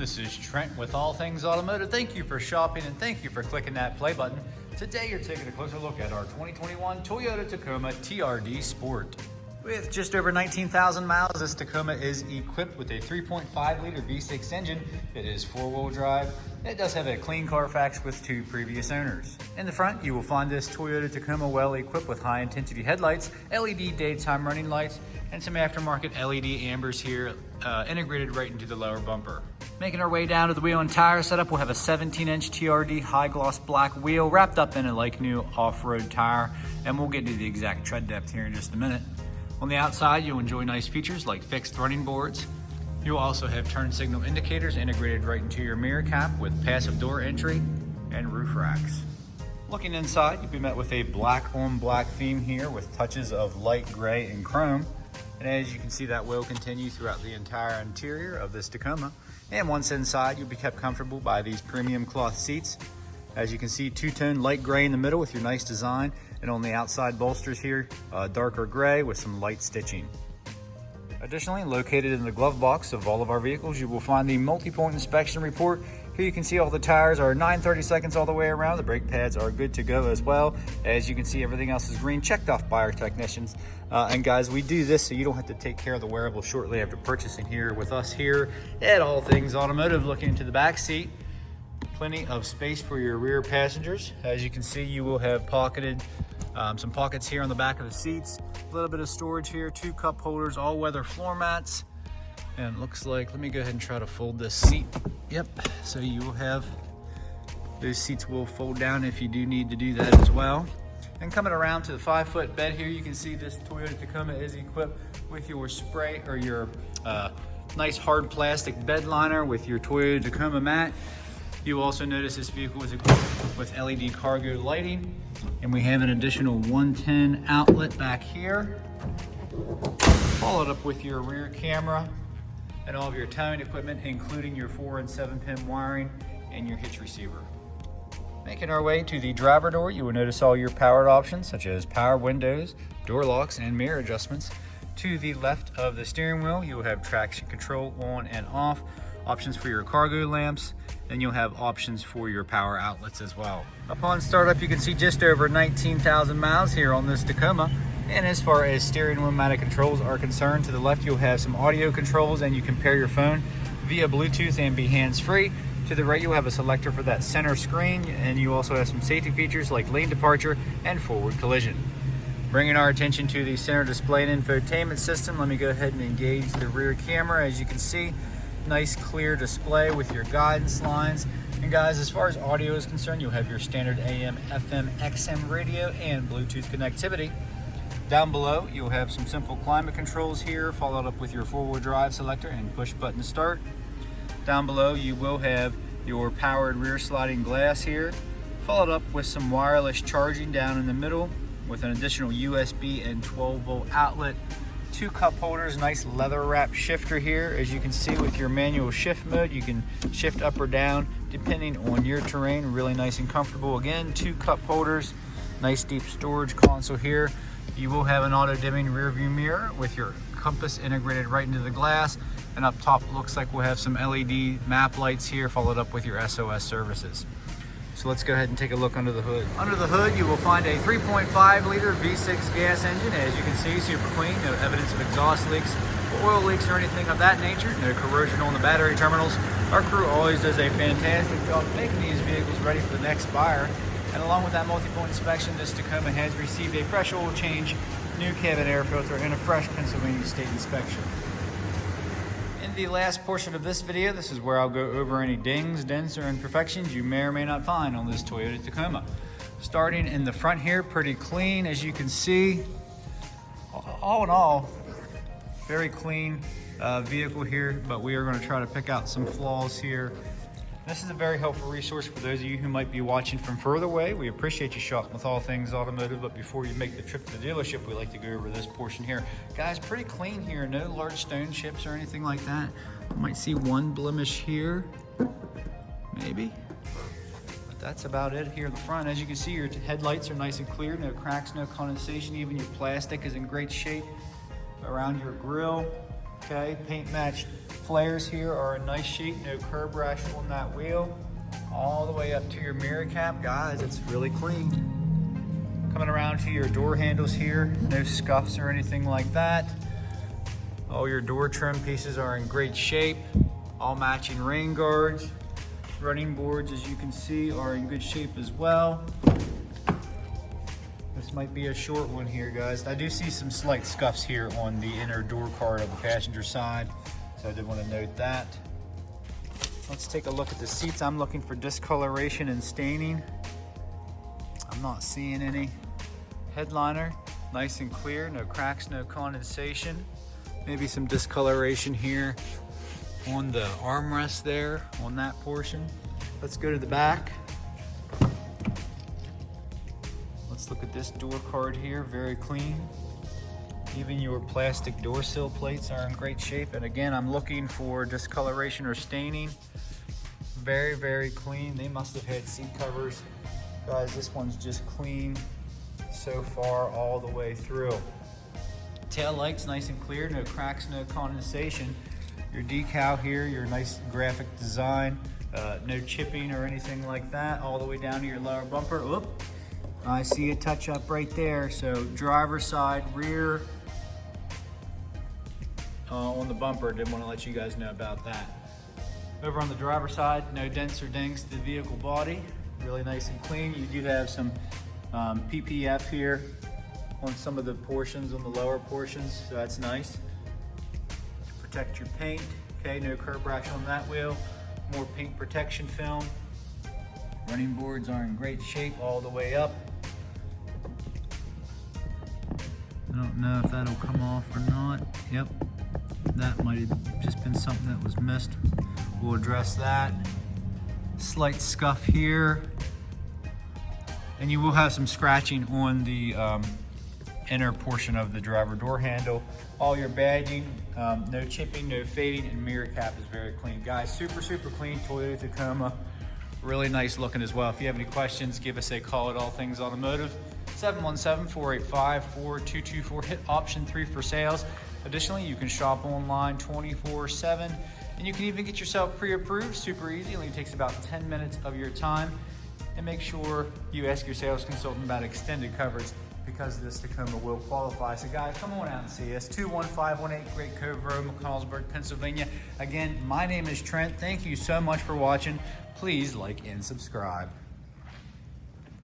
This is Trent with All Things Automotive. Thank you for shopping and thank you for clicking that play button. Today you're taking a closer look at our 2021 Toyota Tacoma TRD Sport. With just over 19,000 miles, this Tacoma is equipped with a 3.5 liter V6 engine. It is 4-wheel drive. It does have a Clean CARFAX with 2 previous owners. In the front, you will find this Toyota Tacoma well equipped with high intensity headlights, LED daytime running lights, and some aftermarket LED ambers here integrated right into the lower bumper. Making our way down to the wheel and tire setup, we'll have a 17-inch TRD high gloss black wheel wrapped up in a like new off-road tire, and we'll get to the exact tread depth here in just a minute. On the outside, you'll enjoy nice features like fixed running boards. You'll also have turn signal indicators integrated right into your mirror cap with passive door entry and roof racks. Looking inside, you'll be met with a black on black theme here with touches of light gray and chrome. And as you can see, that will continue throughout the entire interior of this Tacoma. And once inside, you'll be kept comfortable by these premium cloth seats. As you can see, two-tone light gray in the middle with your nice design. And on the outside bolsters here, darker gray with some light stitching. Additionally, located in the glove box of all of our vehicles, you will find the multi-point inspection report. Here you can see all the tires are 9/32 all the way around. The brake pads are good to go as well. As you can see, everything else is green, checked off by our technicians. And guys, we do this so you don't have to take care of the wearable shortly after purchasing here with us here at All Things Automotive. Looking into the back seat, plenty of space for your rear passengers. As you can see, you will have pocketed some pockets here on the back of the seats. A little bit of storage here, 2 cup holders, all weather floor mats. And it looks like, let me go ahead and try to fold this seat. Yep, so you will have, those seats will fold down if you do need to do that as well. And coming around to the 5-foot bed here, you can see this Toyota Tacoma is equipped with your spray or your nice hard plastic bed liner with your Toyota Tacoma mat. You will also notice this vehicle is equipped with LED cargo lighting, and we have an additional 110 outlet back here, followed up with your rear camera and all of your towing equipment, including your 4 and 7-pin wiring and your hitch receiver. Making our way to the driver door, you will notice all your powered options such as power windows, door locks, and mirror adjustments. To the left of the steering wheel, you will have traction control on and off, options for your cargo lamps, and you'll have options for your power outlets as well. Upon startup, you can see just over 19,000 miles here on this Tacoma. And as far as steering wheel mounted controls are concerned, to the left you'll have some audio controls, and you can pair your phone via Bluetooth and be hands-free. To the right you'll have a selector for that center screen, and you also have some safety features like lane departure and forward collision. Bringing our attention to the center display and infotainment system, let me go ahead and engage the rear camera. As you can see, nice clear display with your guidance lines. And guys, as far as audio is concerned, you'll have your standard AM, FM, XM radio and Bluetooth connectivity. Down below, you'll have some simple climate controls here, followed up with your 4-wheel drive selector and push button to start. Down below, you will have your powered rear sliding glass here, followed up with some wireless charging down in the middle with an additional USB and 12-volt outlet. 2 cup holders, nice leather wrap shifter here. As you can see with your manual shift mode, you can shift up or down depending on your terrain. Really nice and comfortable. Again, 2 cup holders, nice deep storage console here. You will have an auto dimming rear view mirror with your compass integrated right into the glass. And up top, it looks like we'll have some LED map lights here, followed up with your SOS services. So let's go ahead and take a look under the hood. Under the hood, you will find a 3.5 liter V6 gas engine. As you can see, super clean, no evidence of exhaust leaks, oil leaks, or anything of that nature. No corrosion on the battery terminals. Our crew always does a fantastic job making these vehicles ready for the next buyer. And along with that multi-point inspection, this Tacoma has received a fresh oil change, new cabin air filter, and a fresh Pennsylvania state inspection. In the last portion of this video, this is where I'll go over any dings, dents, or imperfections you may or may not find on this Toyota Tacoma. Starting in the front here, pretty clean, as you can see. All in all, very clean vehicle here, but we are going to try to pick out some flaws here. This is a very helpful resource for those of you who might be watching from further away. We appreciate you shopping with All Things Automotive, but before you make the trip to the dealership, we like to go over this portion here. Guys, pretty clean here, no large stone chips or anything like that. You might see one blemish here, maybe. But that's about it here in the front. As you can see, your headlights are nice and clear, no cracks, no condensation, even your plastic is in great shape around your grille. Okay, paint matched flares here are in nice shape, no curb rash on that wheel. All the way up to your mirror cap, guys, it's really clean. Coming around to your door handles here, no scuffs or anything like that. All your door trim pieces are in great shape. All matching rain guards. Running boards, as you can see, are in good shape as well. This might be a short one here, guys. I do see some slight scuffs here on the inner door card of the passenger side, so I did want to note that. Let's take a look at the seats. I'm looking for discoloration and staining. I'm not seeing any. Headliner, nice and clear, no cracks, no condensation. Maybe some discoloration here on the armrest there, on that portion. Let's go to the back. Let's look at this door card here, very clean. Even your plastic door sill plates are in great shape. And again, I'm looking for discoloration or staining. Very, very clean. They must have had seat covers. Guys, this one's just clean so far all the way through. Tail lights nice and clear, no cracks, no condensation. Your decal here, your nice graphic design, no chipping or anything like that, all the way down to your lower bumper. Oop, I see a touch up right there. So driver's side, rear, on the bumper, didn't want to let you guys know about that. Over on the driver's side, no dents or dings to the vehicle body, really nice and clean. You do have some PPF here on some of the portions, on the lower portions, so that's nice. To protect your paint, okay, no curb rash on that wheel. More paint protection film. Running boards are in great shape all the way up. I don't know if that'll come off or not. Yep, that might have just been something that was missed. We'll address that. Slight scuff here. And you will have some scratching on the inner portion of the driver door handle. All your badging, no chipping, no fading, and mirror cap is very clean. Guys, super, super clean Toyota Tacoma. Really nice looking as well. If you have any questions, give us a call at All Things Automotive. 717-485-4224. Hit option 3 for sales. Additionally, you can shop online 24/7, and you can even get yourself pre-approved. Super easy, only takes about 10 minutes of your time. And make sure you ask your sales consultant about extended coverage, because this Tacoma will qualify. So guys, come on out and see us. 21518 Great Cove Road, McCallsburg, Pennsylvania. Again, my name is Trent. Thank you so much for watching. Please like and subscribe.